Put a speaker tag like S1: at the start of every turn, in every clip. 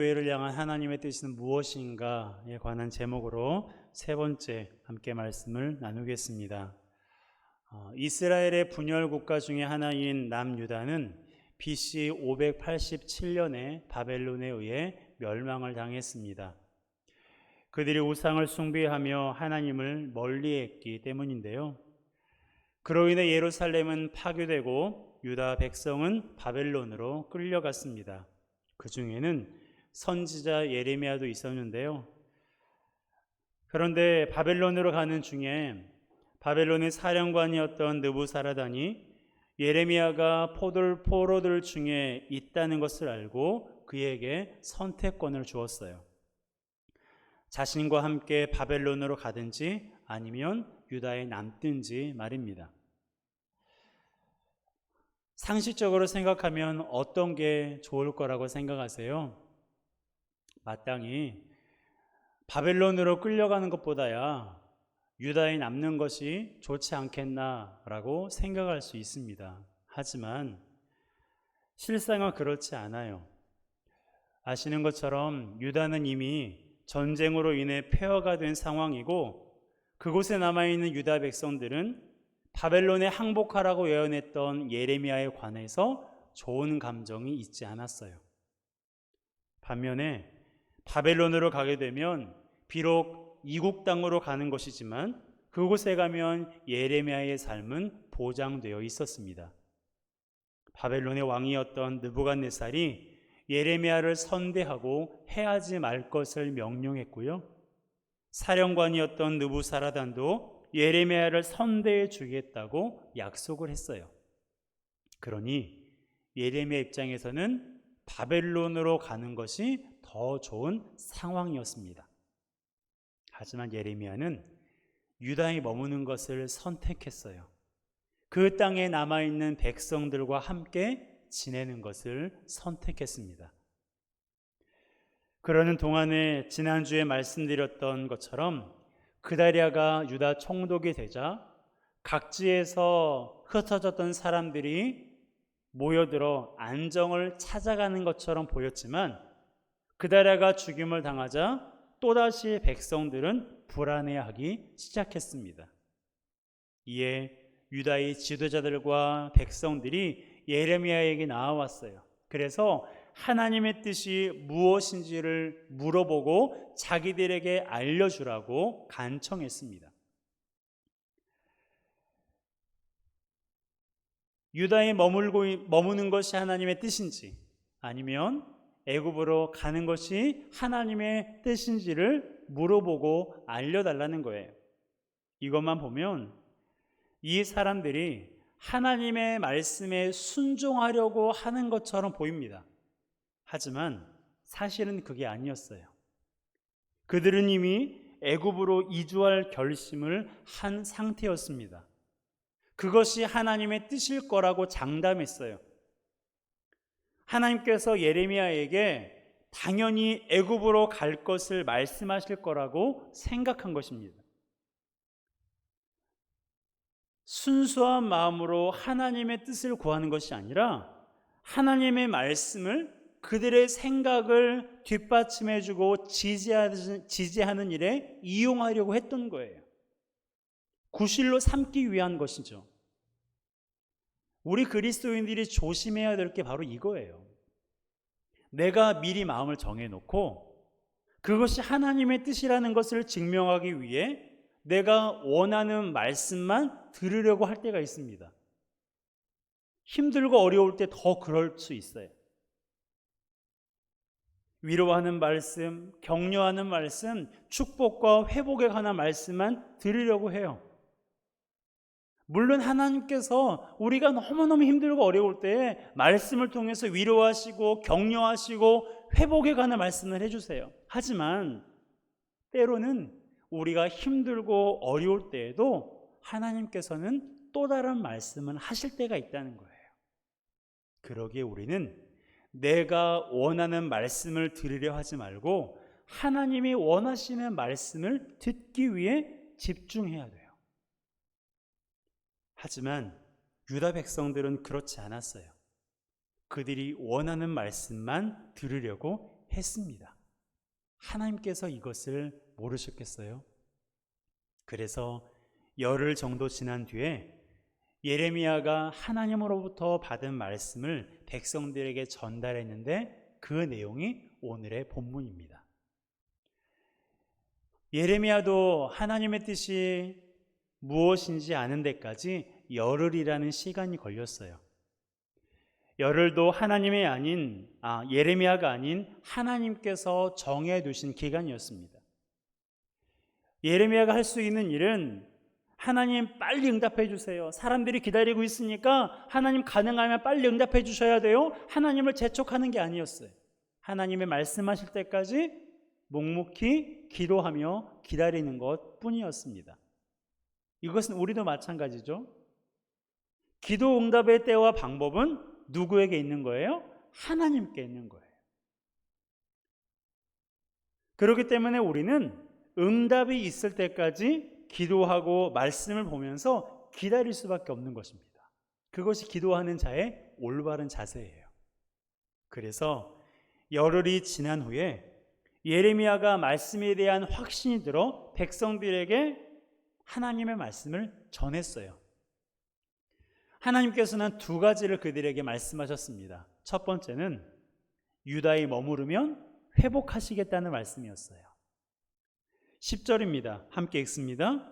S1: 교회를 향한 하나님의 뜻은 무엇인가에 관한 제목으로 세 번째 함께 말씀을 나누겠습니다. 이스라엘의 분열 국가 중에 하나인 남유다는 BC 587년에 바벨론에 의해 멸망을 당했습니다. 그들이 우상을 숭배하며 하나님을 멀리했기 때문인데요. 그로 인해 예루살렘은 파괴되고 유다 백성은 바벨론으로 끌려갔습니다. 그 중에는 선지자 예레미야도 있었는데요. 그런데 바벨론으로 가는 중에 바벨론의 사령관이었던 느부사라단이 예레미야가 포로들 중에 있다는 것을 알고 그에게 선택권을 주었어요. 자신과 함께 바벨론으로 가든지 아니면 유다에 남든지 말입니다. 상식적으로 생각하면 어떤 게 좋을 거라고 생각하세요? 마땅히 바벨론으로 끌려가는 것보다야 유다에 남는 것이 좋지 않겠나라고 생각할 수 있습니다. 하지만 실상은 그렇지 않아요. 아시는 것처럼 유다는 이미 전쟁으로 인해 폐허가 된 상황이고, 그곳에 남아있는 유다 백성들은 바벨론에 항복하라고 예언했던 예레미야에 관해서 좋은 감정이 있지 않았어요. 반면에 바벨론으로 가게 되면 비록 이국 땅으로 가는 것이지만 그곳에 가면 예레미야의 삶은 보장되어 있었습니다. 바벨론의 왕이었던 느부갓네살이 예레미야를 선대하고 해하지 말 것을 명령했고요. 사령관이었던 느부사라단도 예레미야를 선대해 주겠다고 약속을 했어요. 그러니 예레미야 입장에서는 바벨론으로 가는 것이 더 좋은 상황이었습니다. 하지만 예레미야는 유다에 머무는 것을 선택했어요. 그 땅에 남아있는 백성들과 함께 지내는 것을 선택했습니다. 그러는 동안에 지난주에 말씀드렸던 것처럼 그다랴가 유다 총독이 되자 각지에서 흩어졌던 사람들이 모여들어 안정을 찾아가는 것처럼 보였지만 그다랴가 죽임을 당하자 또다시 백성들은 불안해하기 시작했습니다. 이에 유다의 지도자들과 백성들이 예레미야에게 나와왔어요. 그래서 하나님의 뜻이 무엇인지를 물어보고 자기들에게 알려주라고 간청했습니다. 유다에 머무는 것이 하나님의 뜻인지 아니면 애굽으로 가는 것이 하나님의 뜻인지를 물어보고 알려달라는 거예요. 이것만 보면 이 사람들이 하나님의 말씀에 순종하려고 하는 것처럼 보입니다. 하지만 사실은 그게 아니었어요. 그들은 이미 애굽으로 이주할 결심을 한 상태였습니다. 그것이 하나님의 뜻일 거라고 장담했어요. 하나님께서 예레미야에게 당연히 애굽으로 갈 것을 말씀하실 거라고 생각한 것입니다. 순수한 마음으로 하나님의 뜻을 구하는 것이 아니라 하나님의 말씀을 그들의 생각을 뒷받침해주고 지지하는 일에 이용하려고 했던 거예요. 구실로 삼기 위한 것이죠. 우리 그리스도인들이 조심해야 될 게 바로 이거예요. 내가 미리 마음을 정해놓고 그것이 하나님의 뜻이라는 것을 증명하기 위해 내가 원하는 말씀만 들으려고 할 때가 있습니다. 힘들고 어려울 때 더 그럴 수 있어요. 위로하는 말씀, 격려하는 말씀, 축복과 회복에 관한 말씀만 들으려고 해요. 물론 하나님께서 우리가 너무너무 힘들고 어려울 때 말씀을 통해서 위로하시고 격려하시고 회복에 관한 말씀을 해주세요. 하지만 때로는 우리가 힘들고 어려울 때에도 하나님께서는 또 다른 말씀을 하실 때가 있다는 거예요. 그러기에 우리는 내가 원하는 말씀을 들으려 하지 말고 하나님이 원하시는 말씀을 듣기 위해 집중해야 돼요. 하지만 유다 백성들은 그렇지 않았어요. 그들이 원하는 말씀만 들으려고 했습니다. 하나님께서 이것을 모르셨겠어요? 그래서 열흘 정도 지난 뒤에 예레미야가 하나님으로부터 받은 말씀을 백성들에게 전달했는데 그 내용이 오늘의 본문입니다. 예레미야도 하나님의 뜻이 무엇인지 아는 데까지 열흘이라는 시간이 걸렸어요. 열흘도 하나님의 예레미야가 아닌 하나님께서 정해두신 기간이었습니다. 예레미야가 할 수 있는 일은 하나님 빨리 응답해 주세요. 사람들이 기다리고 있으니까 하나님 가능하면 빨리 응답해 주셔야 돼요. 하나님을 재촉하는 게 아니었어요. 하나님의 말씀하실 때까지 묵묵히 기도하며 기다리는 것 뿐이었습니다. 이것은 우리도 마찬가지죠. 기도 응답의 때와 방법은 누구에게 있는 거예요? 하나님께 있는 거예요. 그렇기 때문에 우리는 응답이 있을 때까지 기도하고 말씀을 보면서 기다릴 수밖에 없는 것입니다. 그것이 기도하는 자의 올바른 자세예요. 그래서 열흘이 지난 후에 예레미야가 말씀에 대한 확신이 들어 백성들에게 하나님의 말씀을 전했어요. 하나님께서는 두 가지를 그들에게 말씀하셨습니다. 첫 번째는 유다에 머무르면 회복하시겠다는 말씀이었어요. 10절입니다. 함께 읽습니다.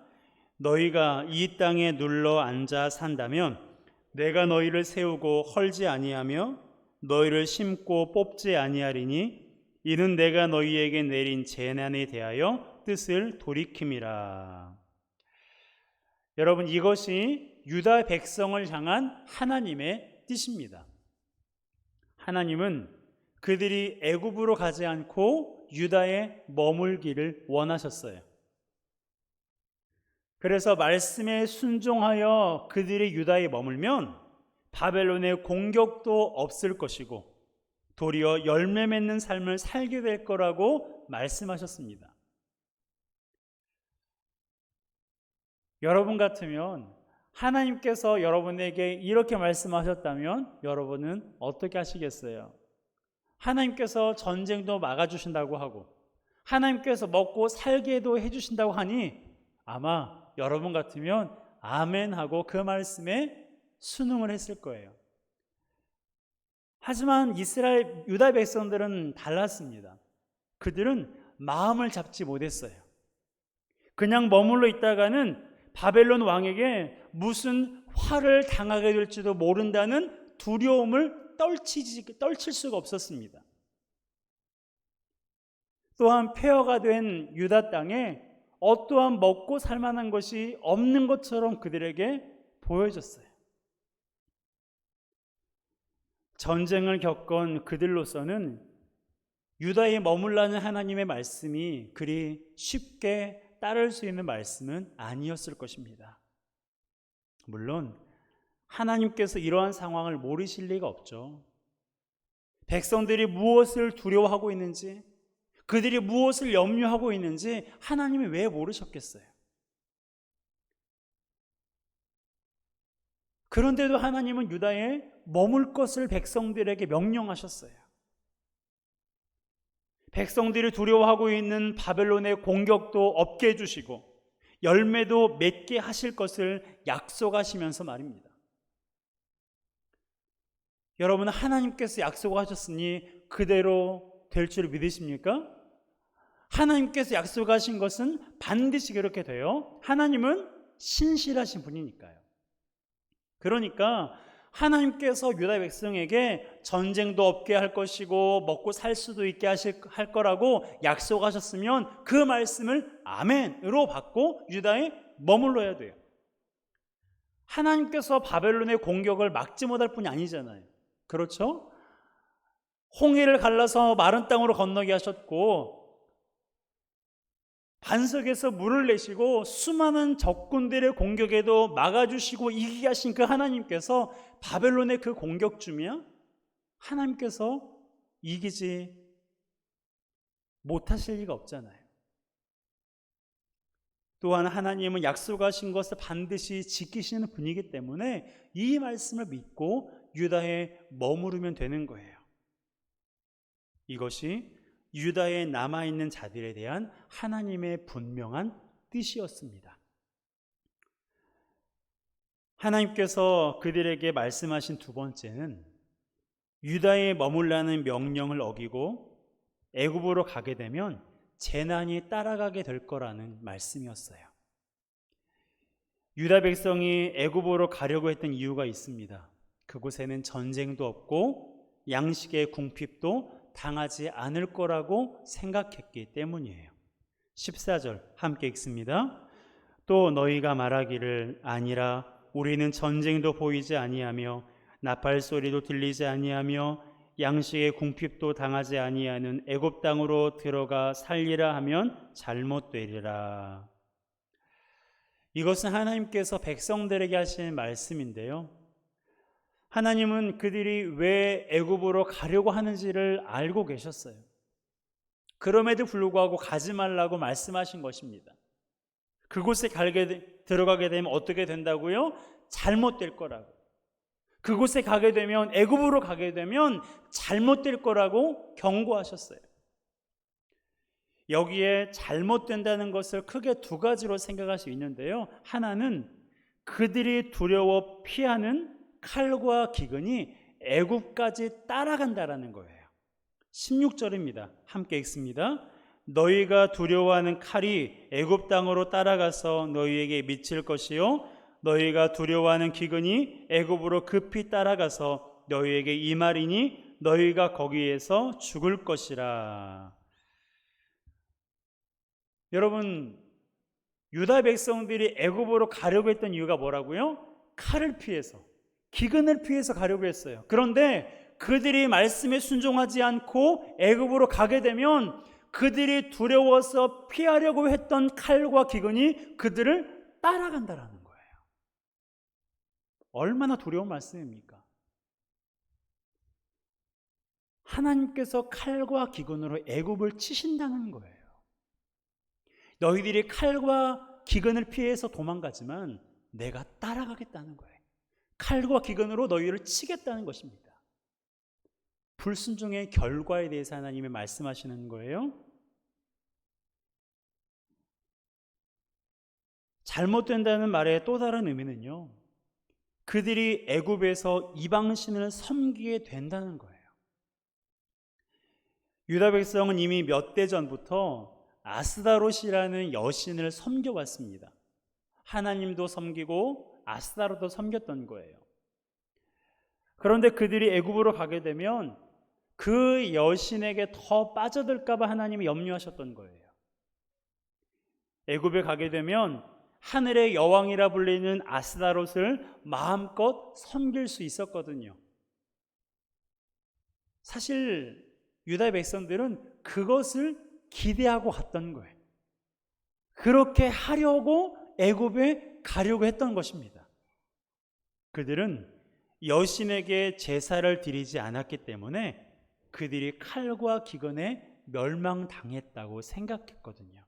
S1: 너희가 이 땅에 눌러 앉아 산다면 내가 너희를 세우고 헐지 아니하며 너희를 심고 뽑지 아니하리니 이는 내가 너희에게 내린 재난에 대하여 뜻을 돌이킴이라. 여러분, 이것이 유다 백성을 향한 하나님의 뜻입니다. 하나님은 그들이 애굽으로 가지 않고 유다에 머물기를 원하셨어요. 그래서 말씀에 순종하여 그들이 유다에 머물면 바벨론의 공격도 없을 것이고 도리어 열매 맺는 삶을 살게 될 거라고 말씀하셨습니다. 여러분 같으면 하나님께서 여러분에게 이렇게 말씀하셨다면 여러분은 어떻게 하시겠어요? 하나님께서 전쟁도 막아주신다고 하고 하나님께서 먹고 살게도 해주신다고 하니 아마 여러분 같으면 아멘 하고 그 말씀에 순응을 했을 거예요. 하지만 이스라엘 유다 백성들은 달랐습니다. 그들은 마음을 잡지 못했어요. 그냥 머물러 있다가는 바벨론 왕에게 무슨 화를 당하게 될지도 모른다는 두려움을 떨칠 수가 없었습니다. 또한 폐허가 된 유다 땅에 어떠한 먹고 살만한 것이 없는 것처럼 그들에게 보여졌어요. 전쟁을 겪은 그들로서는 유다에 머물라는 하나님의 말씀이 그리 쉽게 따를 수 있는 말씀은 아니었을 것입니다. 물론 하나님께서 이러한 상황을 모르실 리가 없죠. 백성들이 무엇을 두려워하고 있는지, 그들이 무엇을 염려하고 있는지 하나님이 왜 모르셨겠어요? 그런데도 하나님은 유다에 머물 것을 백성들에게 명령하셨어요. 백성들이 두려워하고 있는 바벨론의 공격도 없게 해주시고 열매도 맺게 하실 것을 약속하시면서 말입니다. 여러분, 하나님께서 약속하셨으니 그대로 될 줄 믿으십니까? 하나님께서 약속하신 것은 반드시 그렇게 돼요. 하나님은 신실하신 분이니까요. 그러니까 하나님께서 유다 백성에게 전쟁도 없게 할 것이고 먹고 살 수도 있게 할 거라고 약속하셨으면 그 말씀을 아멘으로 받고 유다에 머물러야 돼요. 하나님께서 바벨론의 공격을 막지 못할 뿐이 아니잖아요. 그렇죠? 홍해를 갈라서 마른 땅으로 건너게 하셨고 반석에서 물을 내시고 수많은 적군들의 공격에도 막아주시고 이기게 하신 그 하나님께서 바벨론의 그 공격 중이야 하나님께서 이기지 못하실 리가 없잖아요. 또한 하나님은 약속하신 것을 반드시 지키시는 분이기 때문에 이 말씀을 믿고 유다에 머무르면 되는 거예요. 이것이 유다에 남아있는 자들에 대한 하나님의 분명한 뜻이었습니다. 하나님께서 그들에게 말씀하신 두 번째는 유다에 머물라는 명령을 어기고 애굽으로 가게 되면 재난이 따라가게 될 거라는 말씀이었어요. 유다 백성이 애굽으로 가려고 했던 이유가 있습니다. 그곳에는 전쟁도 없고 양식의 궁핍도 당하지 않을 거라고 생각했기 때문이에요. 14절 함께 읽습니다. 또 너희가 말하기를 아니라 우리는 전쟁도 보이지 아니하며 나팔 소리도 들리지 아니하며 양식의 궁핍도 당하지 아니하는 애굽 땅으로 들어가 살리라 하면 잘못되리라. 이것은 하나님께서 백성들에게 하신 말씀인데요. 하나님은 그들이 왜 애굽으로 가려고 하는지를 알고 계셨어요. 그럼에도 불구하고 가지 말라고 말씀하신 것입니다. 그곳에 들어가게 되면 어떻게 된다고요? 잘못될 거라고. 그곳에 가게 되면, 애굽으로 가게 되면 잘못될 거라고 경고하셨어요. 여기에 잘못된다는 것을 크게 두 가지로 생각할 수 있는데요. 하나는 그들이 두려워 피하는 칼과 기근이 애굽까지 따라간다라는 거예요. 16절입니다. 함께 읽습니다. 너희가 두려워하는 칼이 애굽 땅으로 따라가서 너희에게 미칠 것이요 너희가 두려워하는 기근이 애굽으로 급히 따라가서 너희에게 임하리니 너희가 거기에서 죽을 것이라. 여러분, 유다 백성들이 애굽으로 가려고 했던 이유가 뭐라고요? 칼을 피해서, 기근을 피해서 가려고 했어요. 그런데 그들이 말씀에 순종하지 않고 애굽으로 가게 되면 그들이 두려워서 피하려고 했던 칼과 기근이 그들을 따라간다라는 거예요. 얼마나 두려운 말씀입니까? 하나님께서 칼과 기근으로 애굽을 치신다는 거예요. 너희들이 칼과 기근을 피해서 도망가지만 내가 따라가겠다는 거예요. 칼과 기근으로 너희를 치겠다는 것입니다. 불순종의 결과에 대해서 하나님이 말씀하시는 거예요. 잘못된다는 말의 또 다른 의미는요, 그들이 애굽에서 이방신을 섬기게 된다는 거예요. 유다 백성은 이미 몇 대 전부터 아스다롯이라는 여신을 섬겨왔습니다. 하나님도 섬기고 아스다롯도 섬겼던 거예요. 그런데 그들이 애굽으로 가게 되면 그 여신에게 더 빠져들까 봐 하나님이 염려하셨던 거예요. 애굽에 가게 되면 하늘의 여왕이라 불리는 아스다롯을 마음껏 섬길 수 있었거든요. 사실 유다 백성들은 그것을 기대하고 갔던 거예요. 그렇게 하려고 애굽에 가려고 했던 것입니다. 그들은 여신에게 제사를 드리지 않았기 때문에 그들이 칼과 기근에 멸망당했다고 생각했거든요.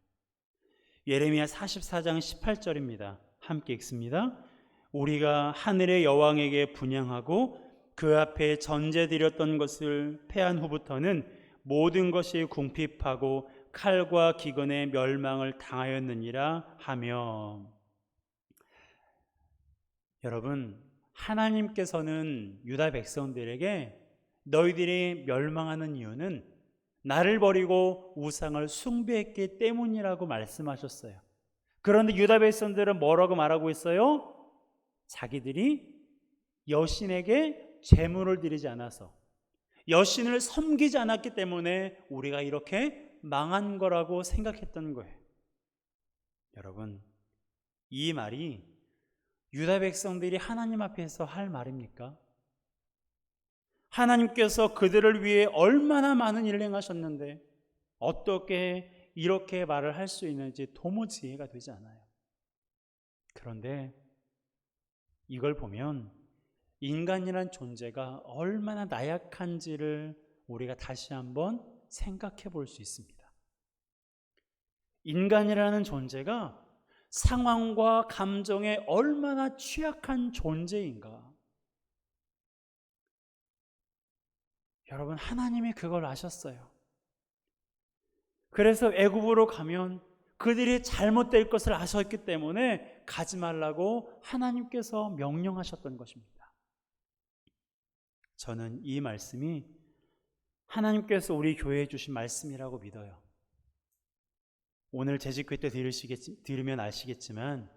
S1: 예레미야 44장 18절입니다. 함께 읽습니다. 우리가 하늘의 여왕에게 분향하고 그 앞에 전제 드렸던 것을 패한 후부터는 모든 것이 궁핍하고 칼과 기근의 멸망을 당하였느니라 하며. 여러분, 하나님께서는 유다 백성들에게 너희들이 멸망하는 이유는 나를 버리고 우상을 숭배했기 때문이라고 말씀하셨어요. 그런데 유다 백성들은 뭐라고 말하고 있어요? 자기들이 여신에게 제물을 드리지 않아서, 여신을 섬기지 않았기 때문에 우리가 이렇게 망한 거라고 생각했던 거예요. 여러분, 이 말이 유다 백성들이 하나님 앞에서 할 말입니까? 하나님께서 그들을 위해 얼마나 많은 일을 행하셨는데 어떻게 이렇게 말을 할 수 있는지 도무지 이해가 되지 않아요. 그런데 이걸 보면 인간이란 존재가 얼마나 나약한지를 우리가 다시 한번 생각해 볼 수 있습니다. 인간이라는 존재가 상황과 감정에 얼마나 취약한 존재인가. 여러분, 하나님이 그걸 아셨어요. 그래서 애굽으로 가면 그들이 잘못될 것을 아셨기 때문에 가지 말라고 하나님께서 명령하셨던 것입니다. 저는 이 말씀이 하나님께서 우리 교회에 주신 말씀이라고 믿어요. 오늘 재직회 때 들으면 아시겠지만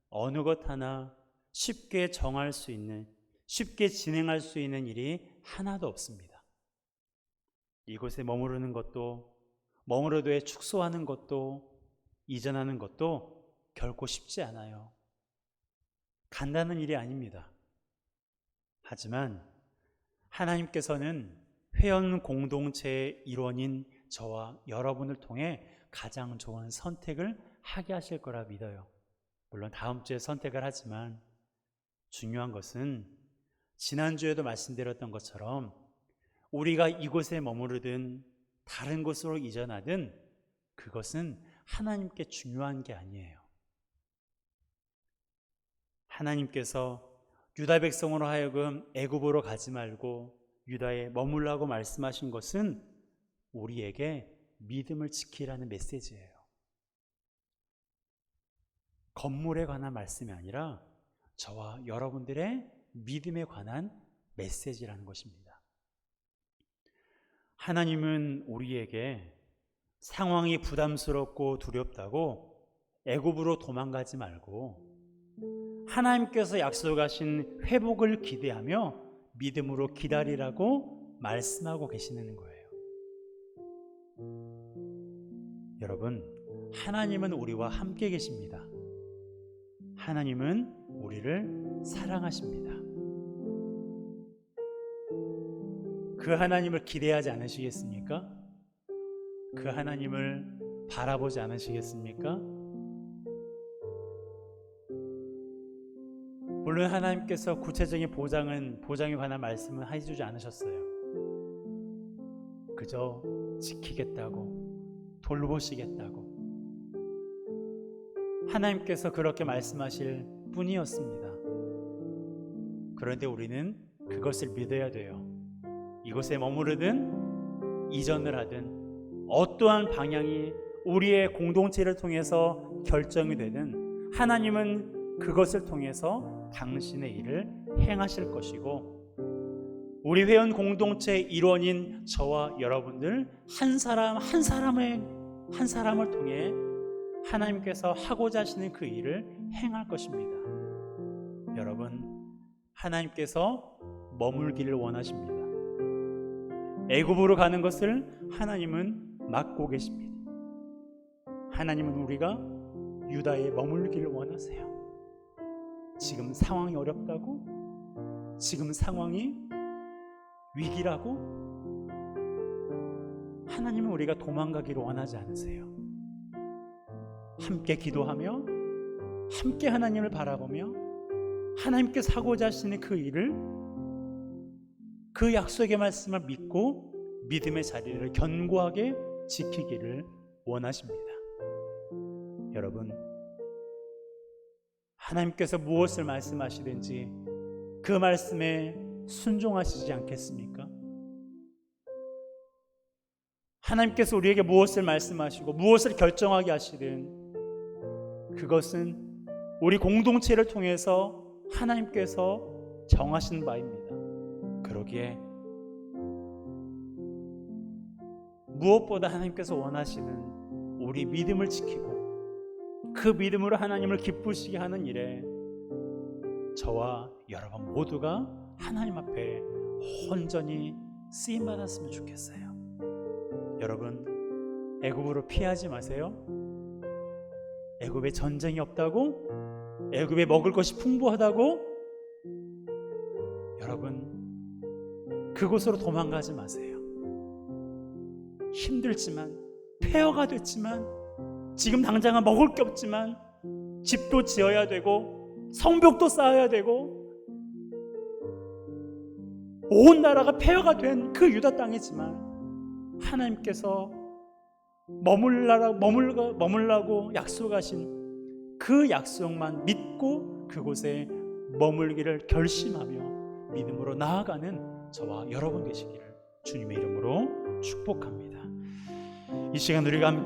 S1: 어느 것 하나 쉽게 정할 수 있는, 쉽게 진행할 수 있는 일이 하나도 없습니다. 이곳에 머무르는 것도, 머무르되 축소하는 것도, 이전하는 것도 결코 쉽지 않아요. 간단한 일이 아닙니다. 하지만 하나님께서는 회원 공동체의 일원인 저와 여러분을 통해 가장 좋은 선택을 하게 하실 거라 믿어요. 물론 다음 주에 선택을 하지만 중요한 것은 지난주에도 말씀드렸던 것처럼 우리가 이곳에 머무르든 다른 곳으로 이전하든 그것은 하나님께 중요한 게 아니에요. 하나님께서 유다 백성으로 하여금 애굽으로 가지 말고 유다에 머물라고 말씀하신 것은 우리에게 믿음을 지키라는 메시지예요. 건물에 관한 말씀이 아니라 저와 여러분들의 믿음에 관한 메시지라는 것입니다. 하나님은 우리에게 상황이 부담스럽고 두렵다고 애굽으로 도망가지 말고 하나님께서 약속하신 회복을 기대하며 믿음으로 기다리라고 말씀하고 계시는 거예요. 여러분, 하나님은 우리와 함께 계십니다. 하나님은 우리를 사랑하십니다. 그 하나님을 기대하지 않으시겠습니까? 그 하나님을 바라보지 않으시겠습니까? 물론 하나님께서 구체적인 보장에 관한 말씀은 해주지 않으셨어요. 그저 지키겠다고, 돌보시겠다고 하나님께서 그렇게 말씀하실 뿐이었습니다. 그런데 우리는 그것을 믿어야 돼요. 이곳에 머무르든 이전을 하든 어떠한 방향이 우리의 공동체를 통해서 결정이 되든 하나님은 그것을 통해서 당신의 일을 행하실 것이고 우리 회원 공동체의 일원인 저와 여러분들 한 사람 한 사람을 통해 하나님께서 하고자 하시는 그 일을 행할 것입니다. 여러분, 하나님께서 머물기를 원하십니다. 애굽으로 가는 것을 하나님은 막고 계십니다. 하나님은 우리가 유다에 머물기를 원하세요. 지금 상황이 어렵다고? 지금 상황이 위기라고? 하나님은 우리가 도망가기를 원하지 않으세요. 함께 기도하며 함께 하나님을 바라보며 하나님께서 하고자 하시는 그 일을, 그 약속의 말씀을 믿고 믿음의 자리를 견고하게 지키기를 원하십니다. 여러분, 하나님께서 무엇을 말씀하시든지 그 말씀에 순종하시지 않겠습니까? 하나님께서 우리에게 무엇을 말씀하시고 무엇을 결정하게 하시든 그것은 우리 공동체를 통해서 하나님께서 정하신 바입니다. 그러기에 무엇보다 하나님께서 원하시는 우리 믿음을 지키고 그 믿음으로 하나님을 기쁘시게 하는 일에 저와 여러분 모두가 하나님 앞에 온전히 쓰임받았으면 좋겠어요. 여러분, 애굽으로 피하지 마세요. 애굽에 전쟁이 없다고? 애굽에 먹을 것이 풍부하다고? 여러분, 그곳으로 도망가지 마세요. 힘들지만, 폐허가 됐지만, 지금 당장은 먹을 게 없지만, 집도 지어야 되고, 성벽도 쌓아야 되고, 온 나라가 폐허가 된 그 유다 땅이지만 하나님께서 머물라고 약속하신 그 약속만 믿고 그곳에 머물기를 결심하며 믿음으로 나아가는 저와 여러분 되시기를 주님의 이름으로 축복합니다. 이 시간 우리가 함께